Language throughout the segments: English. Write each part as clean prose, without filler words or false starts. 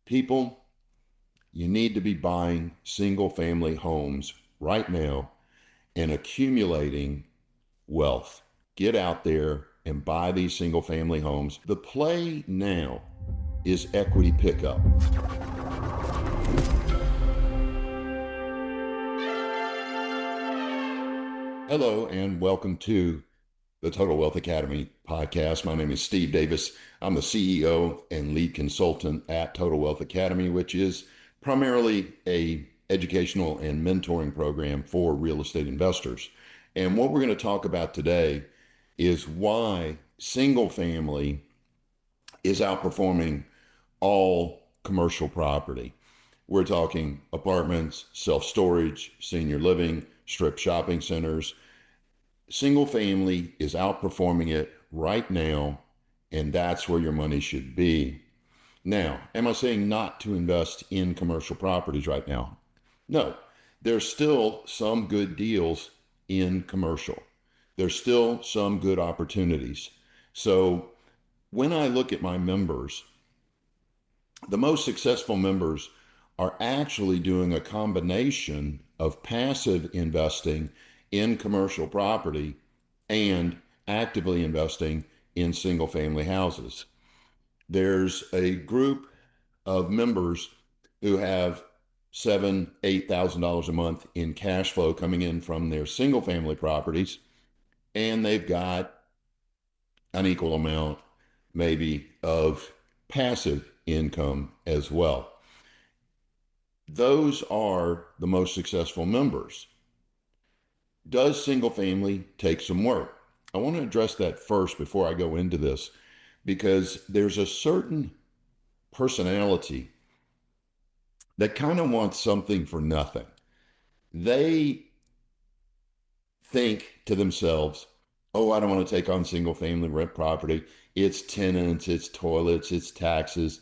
People, you need to be buying single family homes right now and accumulating wealth. Get out there and buy these single family homes. The play now is equity pickup. Hello, and welcome to the Total Wealth Academy podcast. My name is Steve Davis. I'm the CEO and lead consultant at Total Wealth Academy, which is primarily a educational and mentoring program for real estate investors. And what we're going to talk about today is why single family is outperforming all commercial property. We're talking apartments, self-storage, senior living, strip shopping centers. Single family is outperforming it right now, and that's where your money should be. Now, am I saying not to invest in commercial properties right now? No, there's still some good deals in commercial. There's still some good opportunities. So when I look at my members, the most successful members are actually doing a combination of passive investing in commercial property and actively investing in single family houses. There's a group of members who have $7,000, $8,000 a month in cash flow coming in from their single family properties, and they've got an equal amount maybe of passive income as well. Those are the most successful members. Does single family take some work? I want to address that first before I go into this, because there's a certain personality that kind of wants something for nothing. They think to themselves, oh, I don't want to take on single family rent property. It's tenants, it's toilets, it's taxes.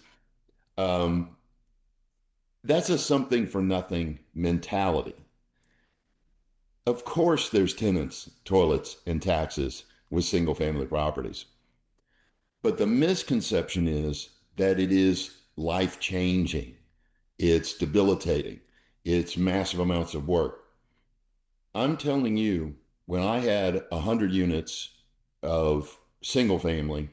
Um, that's a something for nothing mentality. Of course, there's tenants, toilets, and taxes with single family properties. But the misconception is that it is life changing, it's debilitating, it's massive amounts of work. I'm telling you, when I had 100 units of single family,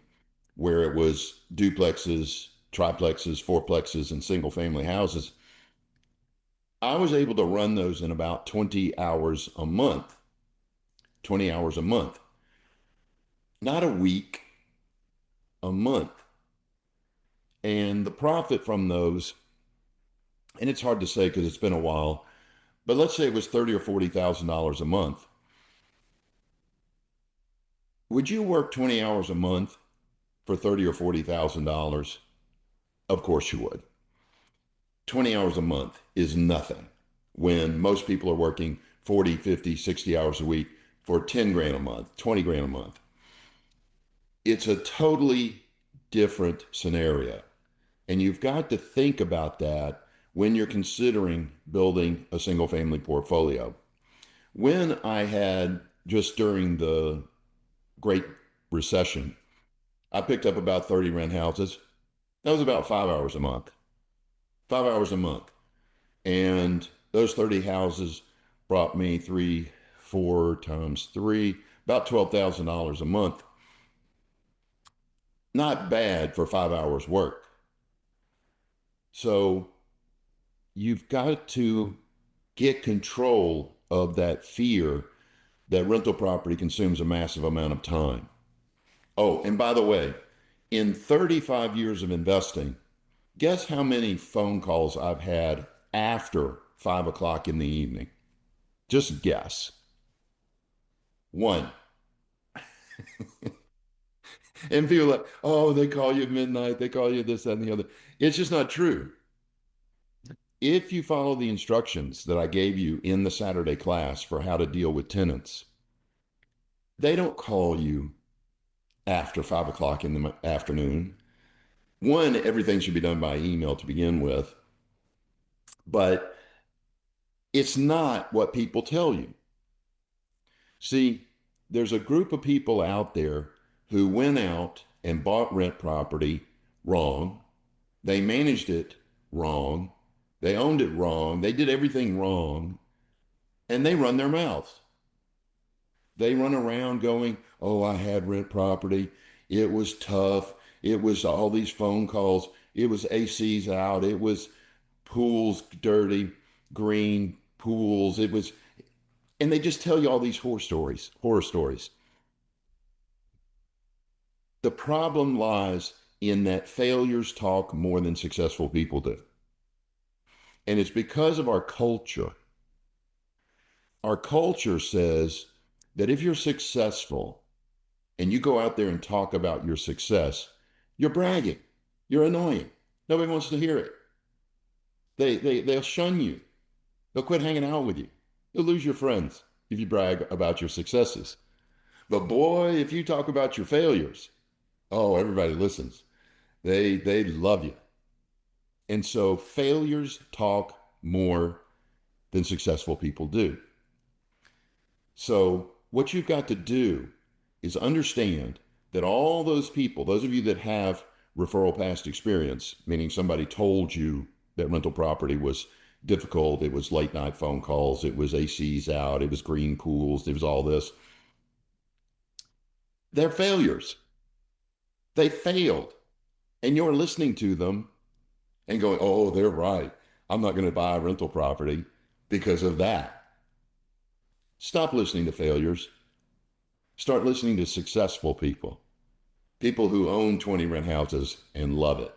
where it was duplexes, triplexes, fourplexes, and single family houses, I was able to run those in about 20 hours a month. 20 hours a month. Not a week, a month. And the profit from those, and it's hard to say because it's been a while, but let's say it was $30,000 or $40,000 a month. Would you work 20 hours a month for $30,000 or $40,000? Of course you would. 20 hours a month is nothing when most people are working 40, 50, 60 hours a week for 10 grand a month, 20 grand a month. It's a totally different scenario. And you've got to think about that when you're considering building a single family portfolio. When I had, just during the Great Recession, I picked up about 30 rent houses. That was about 5 hours a month. 5 hours a month. And those 30 houses brought me three, four times three, about $12,000 a month. Not bad for 5 hours work. So you've got to get control of that fear that rental property consumes a massive amount of time. Oh, and by the way, in 35 years of investing, guess how many phone calls I've had after 5 o'clock in the evening? Just guess. One. And people are like, oh, they call you at midnight, they call you this, that, and the other. It's just not true. If you follow the instructions that I gave you in the Saturday class for how to deal with tenants, they don't call you after 5 o'clock in the afternoon. One, everything should be done by email to begin with, but it's not what people tell you. See, there's a group of people out there who went out and bought rent property wrong. They managed it wrong. They owned it wrong. They did everything wrong. And they run their mouths. They run around going, oh, I had rent property. It was tough. It was all these phone calls. It was ACs out. It was pools dirty, green pools. It was, and they just tell you all these horror stories, horror stories. The problem lies in that failures talk more than successful people do. And it's because of our culture. Our culture says that if you're successful and you go out there and talk about your success, you're bragging. You're annoying. Nobody wants to hear it. They'll shun you. They'll quit hanging out with you. You'll lose your friends if you brag about your successes. But boy, if you talk about your failures, oh, everybody listens. They love you. And so failures talk more than successful people do. So what you've got to do is understand that all those people, those of you that have referral past experience, meaning somebody told you that rental property was difficult, it was late night phone calls, it was ACs out, it was green pools, it was all this. They're failures. They failed. And you're listening to them and going, oh, they're right. I'm not going to buy a rental property because of that. Stop listening to failures. Start listening to successful people, people who own 20 rent houses and love it.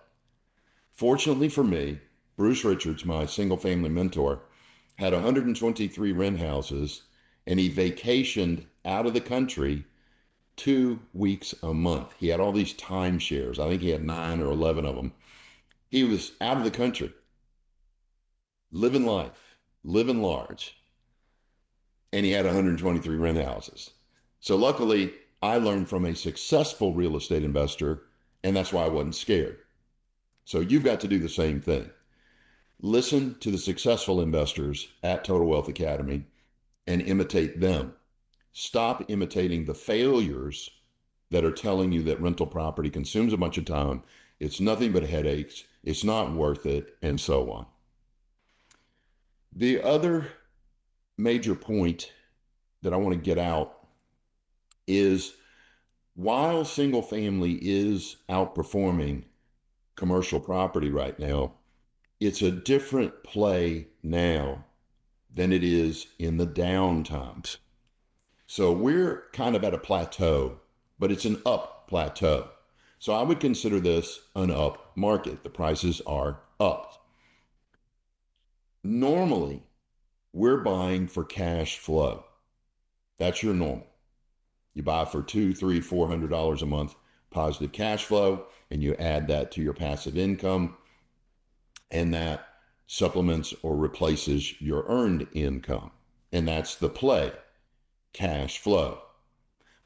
Fortunately for me, Bruce Richards, my single family mentor, had 123 rent houses and he vacationed out of the country 2 weeks a month. He had all these timeshares. I think he had 9 or 11 of them. He was out of the country, living life, living large, and he had 123 rent houses. So luckily, I learned from a successful real estate investor, and that's why I wasn't scared. So you've got to do the same thing. Listen to the successful investors at Total Wealth Academy and imitate them. Stop imitating the failures that are telling you that rental property consumes a bunch of time. It's nothing but headaches. It's not worth it, and so on. The other major point that I want to get out is while single family is outperforming commercial property right now, it's a different play now than it is in the down times. So we're kind of at a plateau, but it's an up plateau. So I would consider this an up market. The prices are up. Normally, we're buying for cash flow. That's your normal. You buy for $200, $300, $400 a month positive cash flow, and you add that to your passive income, and that supplements or replaces your earned income. And that's the play, cash flow.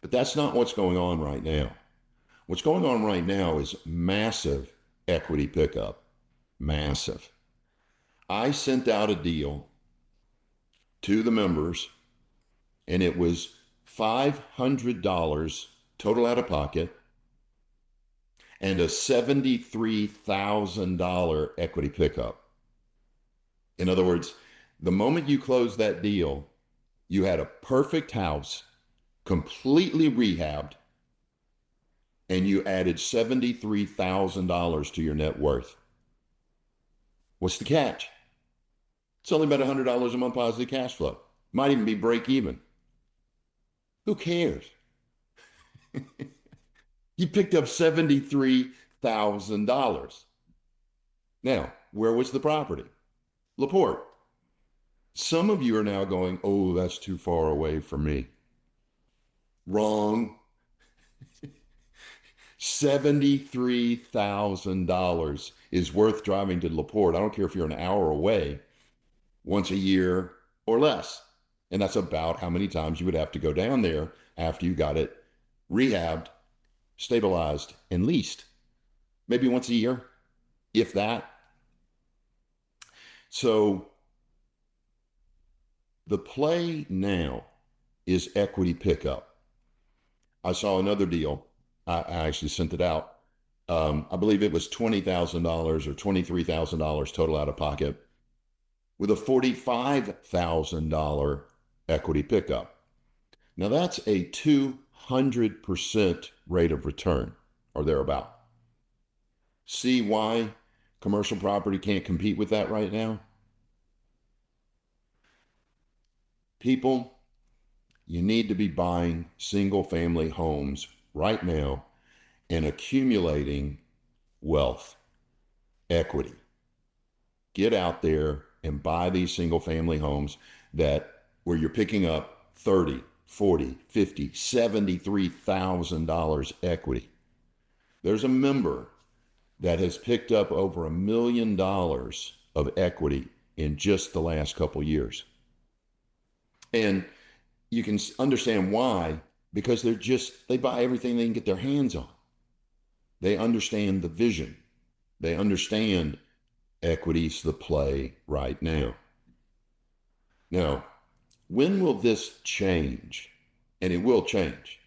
But that's not what's going on right now. What's going on right now is massive equity pickup. Massive. I sent out a deal to the members, and it was $500 total out of pocket and a $73,000 equity pickup. In other words, the moment you closed that deal, you had a perfect house, completely rehabbed, and you added $73,000 to your net worth. What's the catch? It's only about $100 a month positive cash flow. Might even be break even. Who cares? You picked up $73,000. Now, where was the property? LaPorte. Some of you are now going, oh, that's too far away for me. Wrong. $73,000 is worth driving to LaPorte. I don't care if you're an hour away, once a year or less. And that's about how many times you would have to go down there after you got it rehabbed, stabilized, and leased. Maybe once a year, if that. So the play now is equity pickup. I saw another deal. I actually sent it out. I believe it was $20,000 or $23,000 total out of pocket with a $45,000 equity pickup. Now that's a 200% rate of return or thereabout. See why commercial property can't compete with that right now? People, you need to be buying single family homes right now and accumulating wealth, equity. Get out there and buy these single family homes that where you're picking up 30, 40, 50, $73,000 equity. There's a member that has picked up over $1 million of equity in just the last couple years. And you can understand why, because they buy everything they can get their hands on. They understand the vision. They understand equity's the play right now. Now, when will this change? And it will change.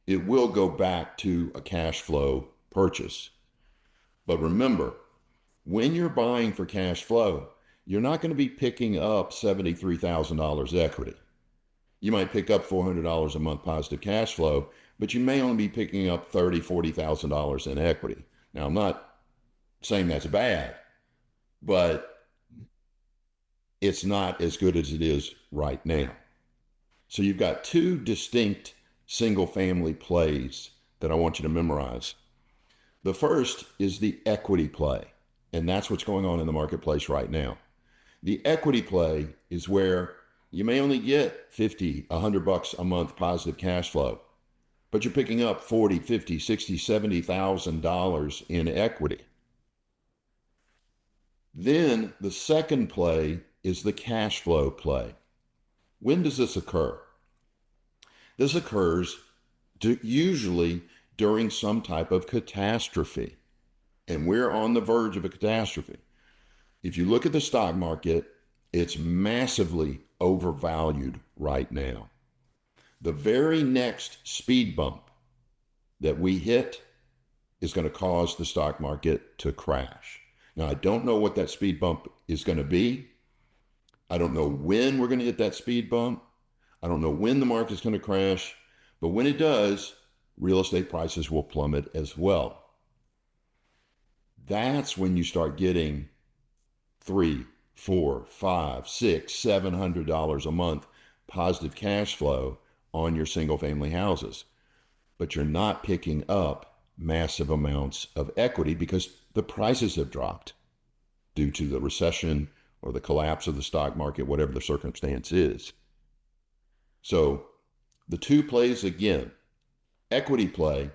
It will go back to a cash flow purchase. But remember, when you're buying for cash flow, you're not going to be picking up $73,000 equity. You might pick up $400 a month positive cash flow, but you may only be picking up $30,000, $40,000 in equity. Now, I'm not saying that's bad, but it's not as good as it is right now. So you've got two distinct single family plays that I want you to memorize. The first is the equity play, and that's what's going on in the marketplace right now. The equity play is where you may only get 50, $100 a month positive cash flow, but you're picking up 40, 50, 60, $70,000 in equity. Then the second play is the cash flow play. When does this occur? This occurs usually during some type of catastrophe, and we're on the verge of a catastrophe. If you look at the stock market, it's massively overvalued right now. The very next speed bump that we hit is going to cause the stock market to crash. Now, I don't know what that speed bump is going to be. I don't know when we're going to hit that speed bump. I don't know when the market's going to crash. But when it does, real estate prices will plummet as well. That's when you start getting $300, $400, $500, $600, $700 a month positive cash flow on your single family houses. But you're not picking up massive amounts of equity because the prices have dropped due to the recession or the collapse of the stock market, whatever the circumstance is. So the two plays again, equity play,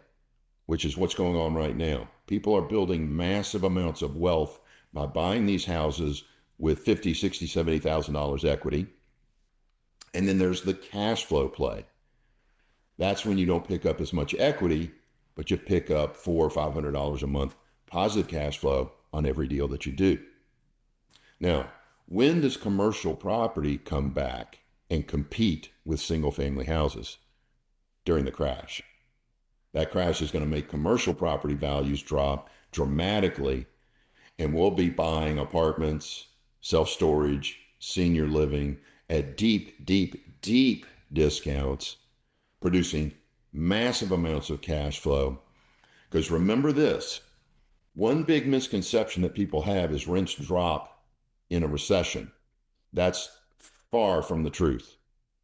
which is what's going on right now. People are building massive amounts of wealth by buying these houses with $50,000, $60,000, $70,000 equity. And then there's the cash flow play. That's when you don't pick up as much equity, but you pick up $400 or $500 a month positive cash flow on every deal that you do. Now, when does commercial property come back and compete with single family houses? During the crash. That crash is going to make commercial property values drop dramatically, and we'll be buying apartments, self-storage, senior living at deep, deep, deep discounts, producing massive amounts of cash flow. Because remember this, one big misconception that people have is rents drop in a recession. That's far from the truth.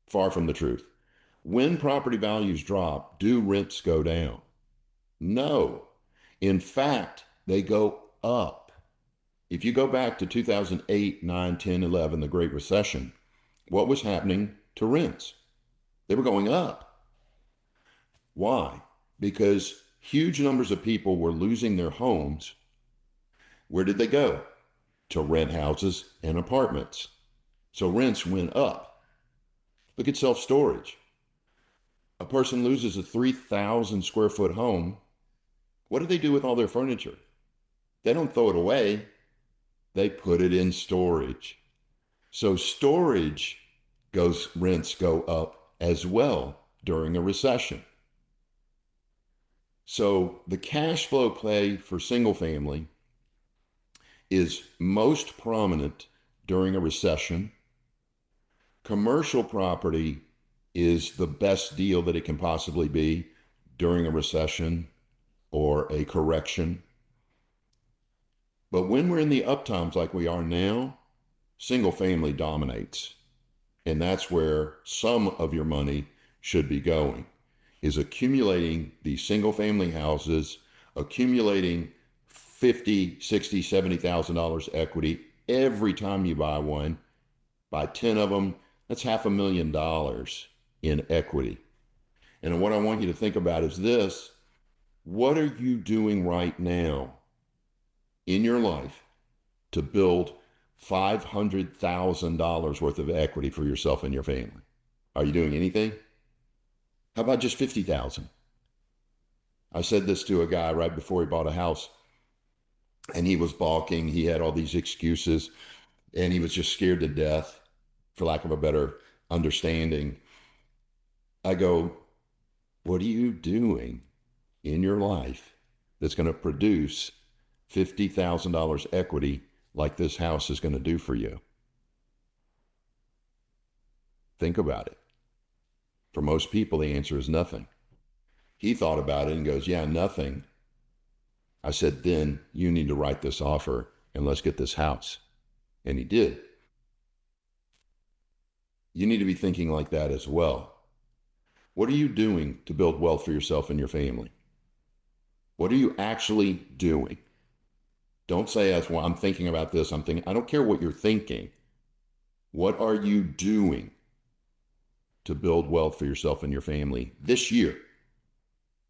Far from the truth. When property values drop, do rents go down? No. In fact, they go up. If you go back to 2008, 9, 10, 11, the Great Recession, what was happening to rents? They were going up. Why? Because huge numbers of people were losing their homes. Where did they go? To rent houses and apartments. So rents went up. Look at self-storage. A person loses a 3,000 square foot home. What do they do with all their furniture? They don't throw it away. They put it in storage. So storage rents go up as well during a recession. So the cash flow play for single family is most prominent during a recession. Commercial property is the best deal that it can possibly be during a recession or a correction. But when we're in the up times like we are now, single family dominates. And that's where some of your money should be going, is accumulating these single family houses, accumulating 50, 60, $70,000 equity every time you buy one. Buy 10 of them, that's $500,000 in equity. And what I want you to think about is this: what are you doing right now in your life to build $500,000 worth of equity for yourself and your family? Are you doing anything? How about just 50,000? I said this to a guy right before he bought a house, and he was balking. He had all these excuses, and he was just scared to death, for lack of a better understanding. I go, what are you doing in your life that's going to produce $50,000 equity like this house is going to do for you? Think about it. For most people, the answer is nothing. He thought about it and goes, yeah, nothing. I said, then you need to write this offer and let's get this house. And he did. You need to be thinking like that as well. What are you doing to build wealth for yourself and your family? What are you actually doing? Don't say, that's why I'm thinking about this. I'm thinking, I don't care what you're thinking. What are you doing to build wealth for yourself and your family this year,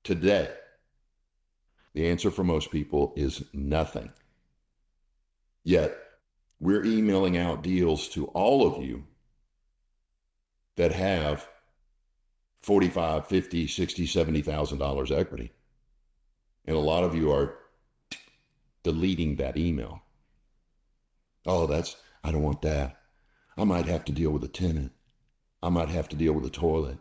today? The answer for most people is nothing. Yet, we're emailing out deals to all of you that have 45, 50, 60, $70,000 equity. And a lot of you are deleting that email. Oh, I don't want that. I might have to deal with a tenant. I might have to deal with a toilet.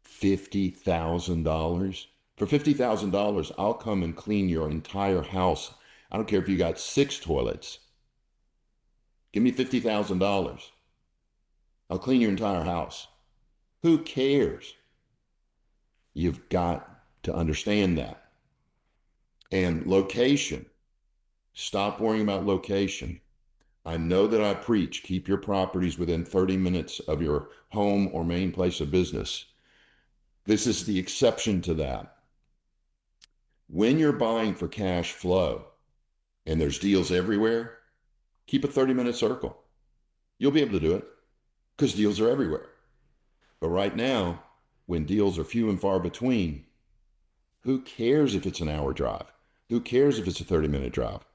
$50,000? For $50,000, I'll come and clean your entire house. I don't care if you got 6 toilets. Give me $50,000. I'll clean your entire house. Who cares? You've got to understand that. And location. Stop worrying about location. I know that I preach, keep your properties within 30 minutes of your home or main place of business. This is the exception to that. When you're buying for cash flow and there's deals everywhere, keep a 30-minute circle. You'll be able to do it because deals are everywhere. But right now, when deals are few and far between, who cares if it's an hour drive? Who cares if it's a 30-minute drive?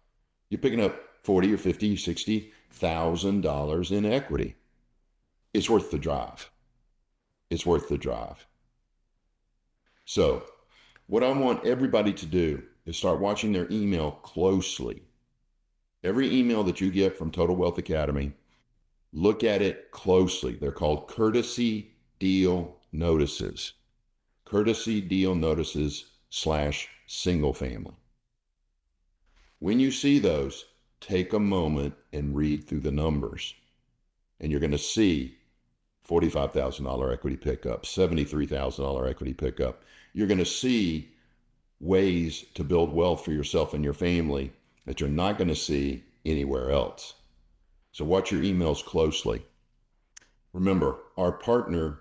You're picking up 40 or 50, $60,000 in equity. It's worth the drive. It's worth the drive. So, what I want everybody to do is start watching their email closely. Every email that you get from Total Wealth Academy, look at it closely. They're called courtesy deal notices. Courtesy deal notices / single family. When you see those, take a moment and read through the numbers. And you're going to see $45,000 equity pickup, $73,000 equity pickup. You're going to see ways to build wealth for yourself and your family that you're not going to see anywhere else. So watch your emails closely. Remember, our partner,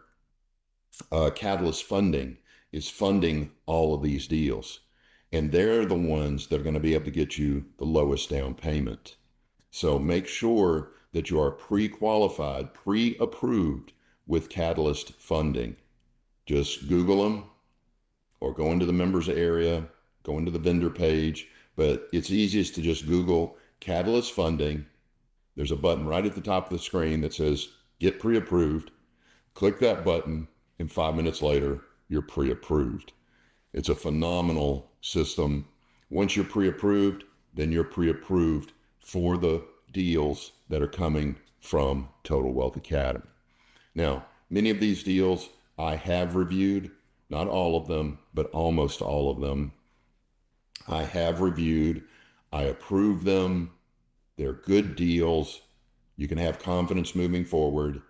Catalyst Funding, is funding all of these deals. And they're the ones that are going to be able to get you the lowest down payment. So make sure that you are pre-qualified, pre-approved with Catalyst Funding. Just Google them or go into the members area, go into the vendor page. But it's easiest to just Google Catalyst Funding. There's a button right at the top of the screen that says get pre-approved. Click that button, and 5 minutes later, you're pre-approved. It's a phenomenal system. Once you're pre-approved, then you're pre-approved for the deals that are coming from Total Wealth Academy. Now, many of these deals I have reviewed. not all of them, but almost all of them. I have reviewed, I approve them. They're good deals. You can have confidence moving forward,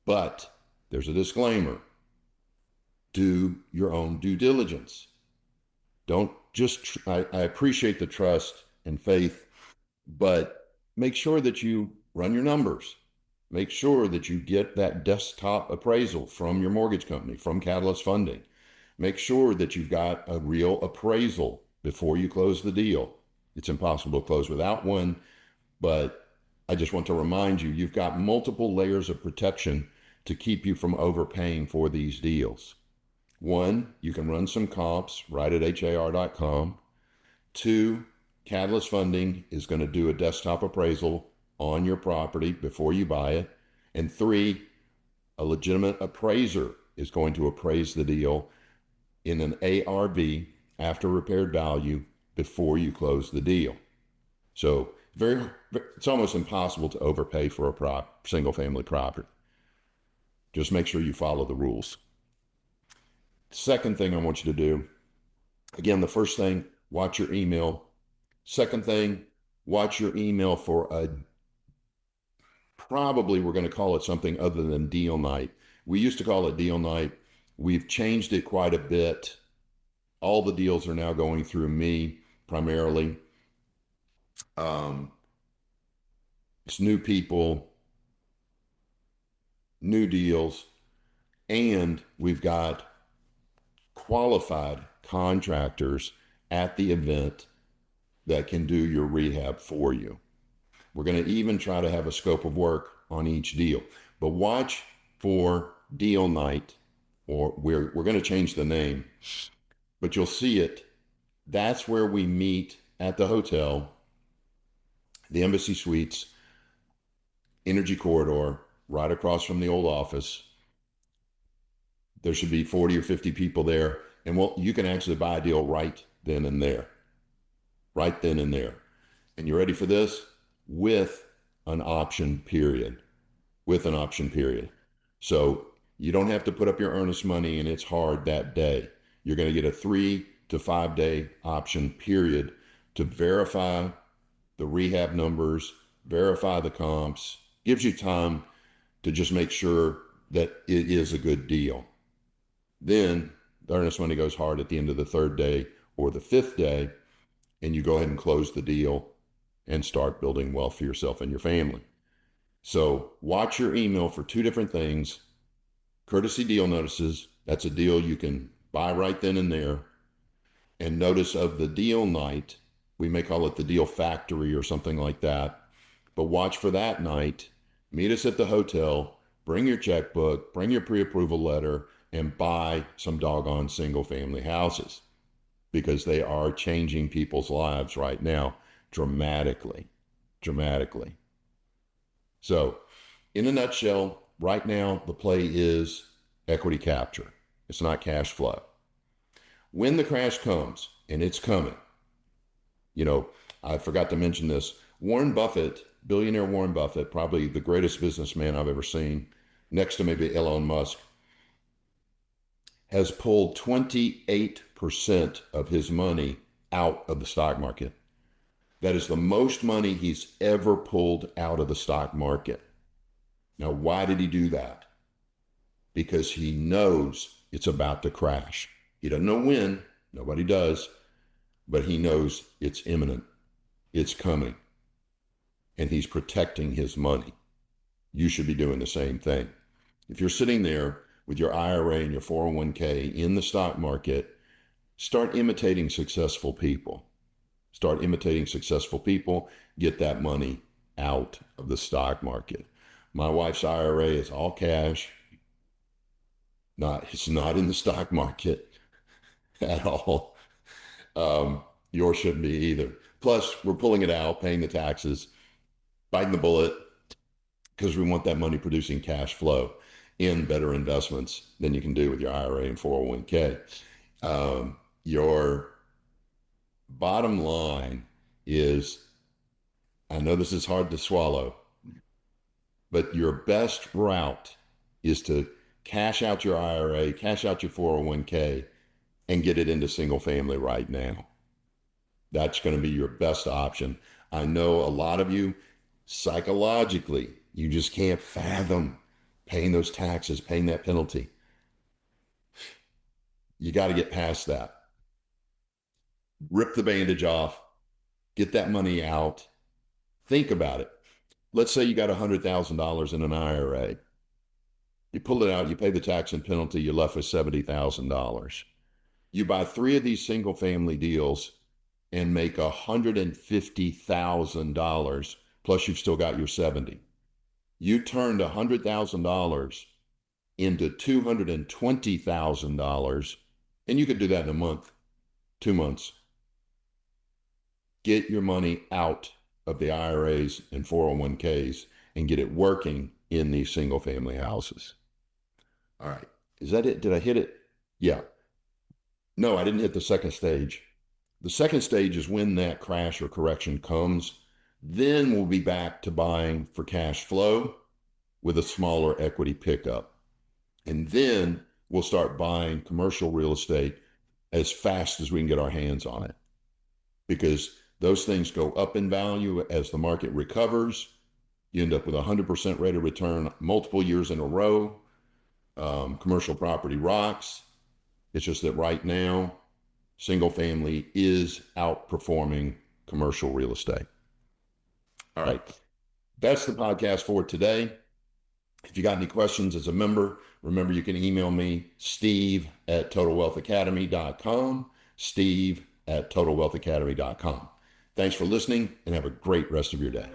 but there's a disclaimer: do your own due diligence. Don't just, I appreciate the trust and faith, but make sure that you run your numbers. Make sure that you get that desktop appraisal from your mortgage company, from Catalyst Funding. Make sure that you've got a real appraisal before you close the deal. It's impossible to close without one, but I just want to remind you, you've got multiple layers of protection to keep you from overpaying for these deals. One, you can run some comps right at har.com. Two, Catalyst Funding is going to do a desktop appraisal on your property before you buy it. And three, a legitimate appraiser is going to appraise the deal in an ARV, after repaired value, before you close the deal. So it's almost impossible to overpay for a single family property. Just make sure you follow the rules. Second thing I want you to do, again, the first thing, watch your email. Second thing, watch your email for probably we're going to call it something other than deal night. We used to call it deal night. We've changed it quite a bit. All the deals are now going through me primarily. It's new people, new deals, and we've got qualified contractors at the event that can do your rehab for you. We're going to even try to have a scope of work on each deal. But watch for deal night, or we're going to change the name, but you'll see it. That's where we meet at the hotel, the Embassy Suites, Energy Corridor, right across from the old office. There should be 40 or 50 people there, and well, you can actually buy a deal right then and there. Right then and there. And you ready for this? With an option period. With an option period. So you don't have to put up your earnest money and it's hard that day. You're going to get a 3 to 5 day option period to verify the rehab numbers, verify the comps, gives you time to just make sure that it is a good deal. Then the earnest money goes hard at the end of the third day or the fifth day, and you go ahead and close the deal and start building wealth for yourself and your family. So watch your email for two different things: courtesy deal notices. That's a deal you can buy right then and there. And notice of the deal night. We may call it the deal factory or something like that. But watch for that night. Meet us at the hotel. Bring your checkbook, bring your pre-approval letter, and buy some doggone single family houses, because they are changing people's lives right now dramatically, dramatically. So, in a nutshell, right now, the play is equity capture. It's not cash flow. When the crash comes, and it's coming, I forgot to mention this. Warren Buffett, billionaire Warren Buffett, probably the greatest businessman I've ever seen, next to maybe Elon Musk, has pulled 28% of his money out of the stock market. That is the most money he's ever pulled out of the stock market. Now, why did he do that? Because he knows it's about to crash. He doesn't know when, nobody does, but he knows it's imminent, it's coming, and he's protecting his money. You should be doing the same thing. If you're sitting there with your IRA and your 401k in the stock market, start imitating successful people. Start imitating successful people. Get that money out of the stock market. My wife's IRA is all cash. It's not in the stock market at all. Yours shouldn't be either. Plus, we're pulling it out, paying the taxes, biting the bullet, because we want that money producing cash flow in better investments than you can do with your IRA and 401k. Your bottom line is, I know this is hard to swallow, but your best route is to cash out your IRA, cash out your 401k, and get it into single family right now. That's going to be your best option. I know a lot of you, psychologically, you just can't fathom paying those taxes, paying that penalty. You got to get past that. Rip the bandage off, get that money out. Think about it. Let's say you got $100,000 in an IRA. You pull it out, you pay the tax and penalty, you're left with $70,000. You buy 3 of these single family deals and make $150,000, plus you've still got your 70. You turned $100,000 into $220,000, and you could do that in a month, 2 months. Get your money out of the IRAs and 401ks and get it working in these single family houses. All right. Is that it? Did I hit it? Yeah. No, I didn't hit the second stage. The second stage is when that crash or correction comes. Then we'll be back to buying for cash flow with a smaller equity pickup. And then we'll start buying commercial real estate as fast as we can get our hands on it, because those things go up in value as the market recovers. You end up with 100% rate of return multiple years in a row. Commercial property rocks. It's just that right now, single family is outperforming commercial real estate. All right. That's the podcast for today. If you got any questions as a member, remember you can email me, steve@totalwealthacademy.com, steve@totalwealthacademy.com. Thanks for listening and have a great rest of your day.